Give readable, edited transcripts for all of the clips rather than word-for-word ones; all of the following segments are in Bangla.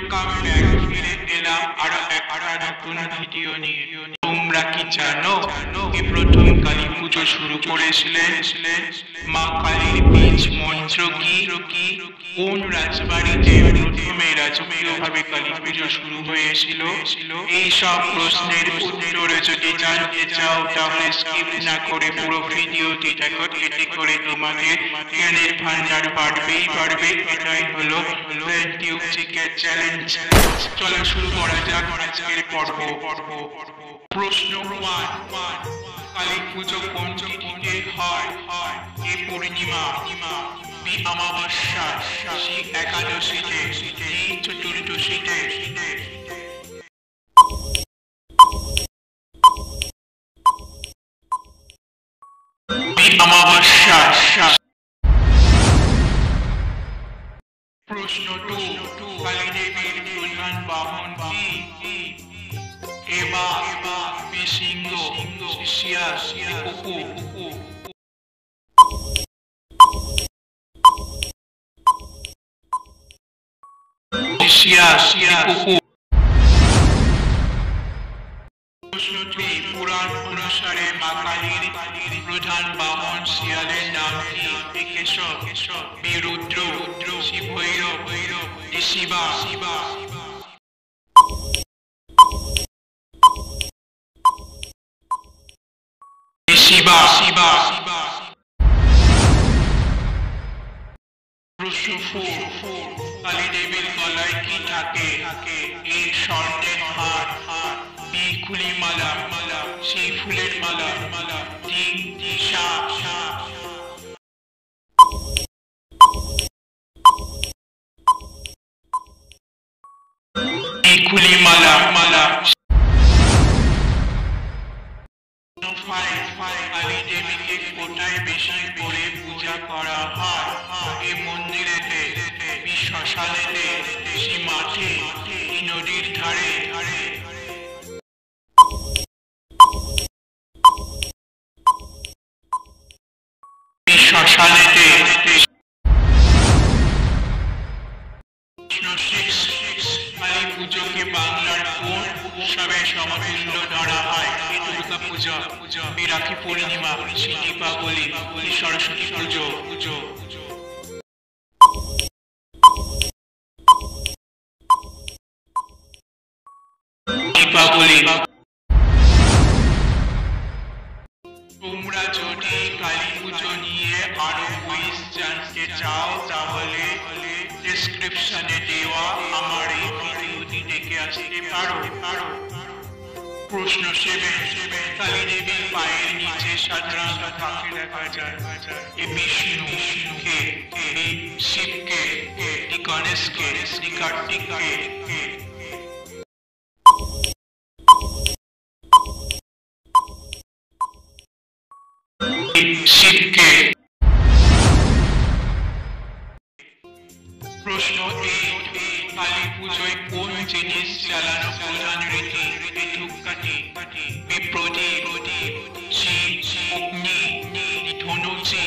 ওয়েলকাম ব্যাক, ফিরে এলাম আরো একটা নতুন ভিডিও নিয়ে। তোমরা কি জানো এই প্রথম কালী পুজো শুরু করেছিলেন মা কালীর বীজ মন্ত্র কি? কোন রাজবাড়িতে প্রথমে রাজকীয়ভাবে কালী পুজো শুরু হয়েছিল? এই সব প্রশ্নের উত্তরে যদি জানতে চাও তাহলে স্কিপ না করে পুরো ভিডিওটি দেখো, এতে করে তোমাদের জ্ঞানের ভান্ডার বাড়বে। এটাই হলো টিউব চিকেন চ্যালেঞ্জ। চলো শুরু করা যাক আজকের পর্ব। প্রশ্ন 1, কালী পুজো কোন তিথিতে হয়? এ পূর্ণিমা, বি অমাবস্যা, সি একাদশীতে, ডি চতুর্দশীতে। বি অমাবস্যা। প্রশ্ন 2, কালী দেবীর প্রধান বাহন কি? এবা, বি সিংহ, শিয়াল, কুকুর। কুকুর। প্রশ্ন 3, পুরাণ অনুসারে মা কালীর প্রধান বাহন শিয়ালের নাম কি? কেশব, বি রুদ্র, সি ভৈরব, ডি শিবা। শিবা। প্রশ্ন 4, কালী দেবীর গলায় কি থাকে? এ স্বর্ণের হার, বি খুলি মালা, সি ফুলের মালা, ডি সাপ। ডি খুলি মালা। কালী দেবীকে কোথায় বেশি করে পূজা করা হয়? এ মন্দিরেতে, বি শ্মশানেতে, সি মাঠে, ডি নদীর ধারে। শ্মশানেতে। প্রশ্ন 6, কালী পুজোকে বাংলার কোন উৎসবের সমতুল্য ধরা হয়? এ দুর্গা পূজা, B Rakhi Purnima, C Deepavali, D Saraswati পুজো। দীপাবলি। তোমরা যদি কালী পুজো নিয়ে আরো কুইজ জানতে চাও তাহলে ডেসক্রিপশনে দেওয়া আমার এই ভিডিওটি দেখে আসতে পারো। প্রশ্ন 7, কালী দেবীর পায়ের নিচে সাধারণত কাকে দেখা যায়? এ বিষ্ণুকে, বি শিবকে, ডি গণেশকে, ডি কার্তিককে। শিবকে। প্রশ্ন 8, কালী পুজোয় কোন জিনিস জ্বালানো প্রধান রীতি? ধূপকাঠি, বি প্রদীপ, সি অগ্নি, ডি ধনুচি।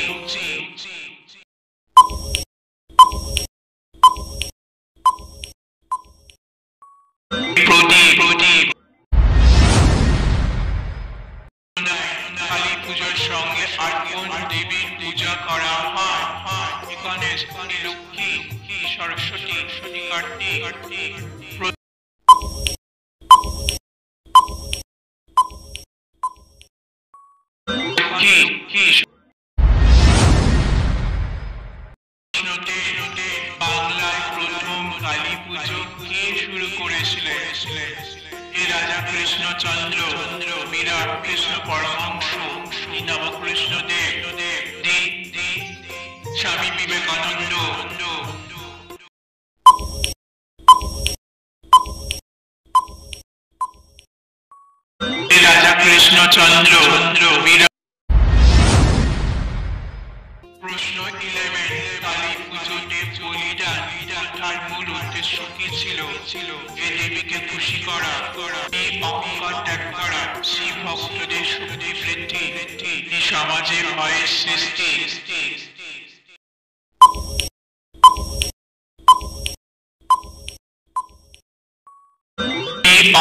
প্রদীপ। কালী পুজোর সঙ্গে আর কোন দেবীর পূজা করা হয়? গণেশ, লক্ষ্মী, সরস্বতী, কার্তিক। বাংলায় প্রথম কালী পুজো কে শুরু করেছিলেন? এ রাজা কৃষ্ণচন্দ্র, বিরাট কৃষ্ণ পরমহংস, নবকৃষ্ণ দেব, ডি স্বামী বিবেকানন্দ। রাজা কৃষ্ণচন্দ্র, বিরাট। প্রশ্ন 11, কালী পুজোতে বলিদান তার মূল উদ্দেশ্য কি ছিল? এ দেবীকে খুশি করা, বি অহংকার ত্যাগ করা, সি ভক্তদের শক্তি বৃদ্ধি, ডি সমাজে ভয়ের সৃষ্টি।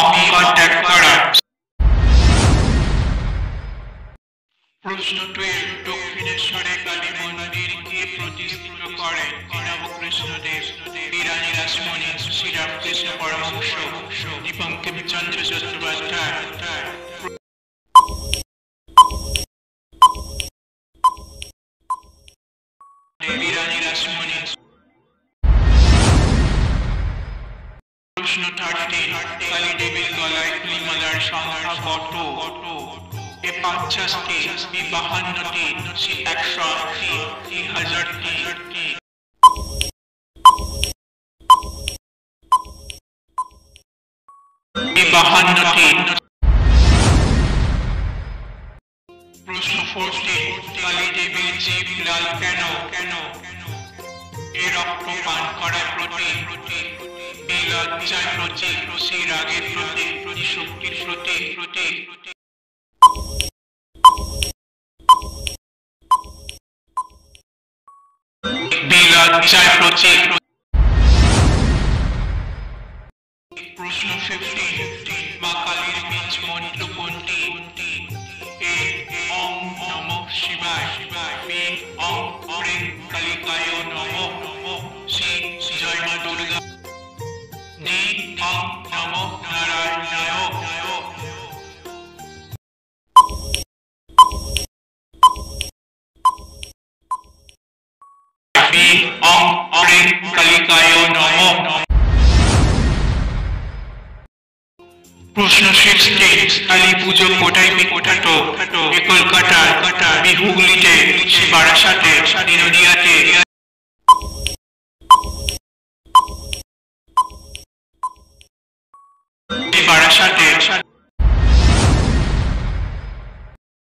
অহংকার ত্যাগ করা। প্রশ্ন 12, দক্ষিণেশ্বরে কালী মন্দির কে প্রতিষ্ঠিত করেন? নবকৃষ্ণ দেব, রানী রাসমণি, শ্রীরামকৃষ্ণ পরমহংস, দীপঙ্করচন্দ্র চট্টোপাধ্যায়। রানী রাসমণি। প্রশ্ন 13, কালী দেবীর গলায় ফুলমালার সংখ্যা কত? এ 50টি, বি 52টি, সি 108টি, ডি 1000টি। বি 52টি। প্রশ্ন 14, কালী দেবীর জিভ লাল কেন? এ রক্ত পান করার প্রতীক, বি লজ্জার প্রতীক, সি রাগের প্রতীক, ডি শক্তির প্রতীক। বি লজ্জার প্রতীক। প্রশ্ন 15, মা কালীর বীজ মন্ত্র কোনটি? এ ওম নমঃ শিবায়, বি ওম হ্রিং কালিকায় নমঃ, সি জয় মা দুর্গা, ডি ওম নমঃ নারায়ণায়। বি ওম হ্রিং কালিকায় নমঃ। প্রশ্ন 16, কালী পুজো কোটায় বিখ্যাত? এ কলকাতা, বি হুগলিতে, সি বারাসাতে, ডি নদিয়াতে। বারাসাতে।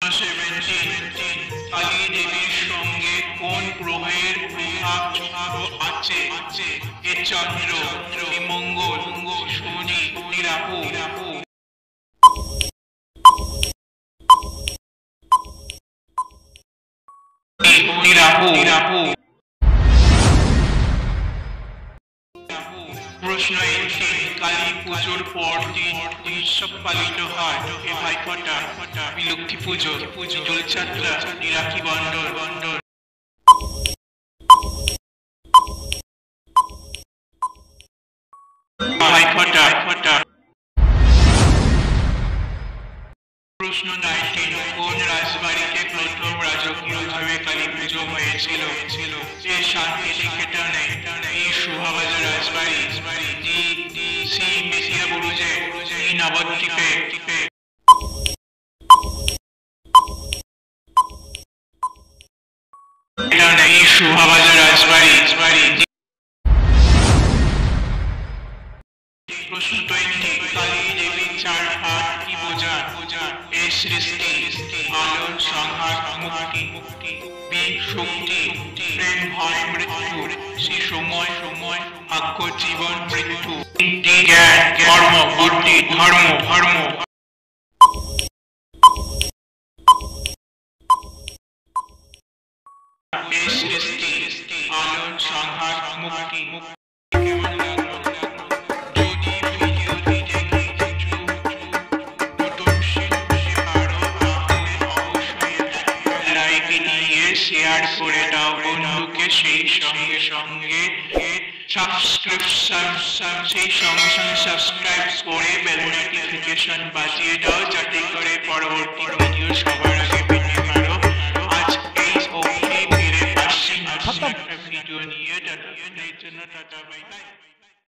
17, কালী দেবীর সঙ্গে কোন গ্রহের বিভাগ যুক্ত আছে? এ চন্দ্র, বি মঙ্গল, শনি, ডি রাহু। রাহু। প্রশ্ন 18, কালী পুজোর পর দিন উৎসব পালিত হয়? এ ভাইফোঁটা, বি লক্ষ্মী পুজো, দোলযাত্রা, ডি রাখি বন্ধন। ভাইফোঁটা। প্রশ্ন 19, কোন রাজবাড়িতে প্রথম রাজকীয়ভাবে কালী পুজো হয়েছিল? এ শান্তিনিকেতনে, বি শোভাবাজার রাজবাড়ি, সি মেসিয়া বুরুজে, ডি নবদ্বীপে। শোভাবাজার রাজবাড়ি। প্রশ্ন 20, কালী দেবীর 4 হাত কি বোঝায়? এ সৃষ্টি, আলো, সংহার, মুক্তি, বি শক্তি, প্রেম, ভয়, মৃত্যু, সি সময়, ভাগ্য, জীবন, মৃত্যু, ডি জ্ঞান, কর্ম, বুদ্ধি, ধর্ম। এ সৃষ্টি, আলো, সংহার, মুক্তি। কেমন লাগলো? যদি ভিডিওটি দেখে কিছু নতুন শিখতে পারো তাহলে অবশ্যই লাইক দিয়ে শেয়ার করে দাও বন্ধুকে, সেই সঙ্গে সাবস্ক্রাইব করে বেল নোটিফিকেশন বাজিয়ে দাও, যাতে করে পরবর্তী ভিডিও সবার আগে পেতে পারো। আজ এই অবধি, ফিরে আসছি নতুন একটা ভিডিও নিয়ে। Tata bye bye.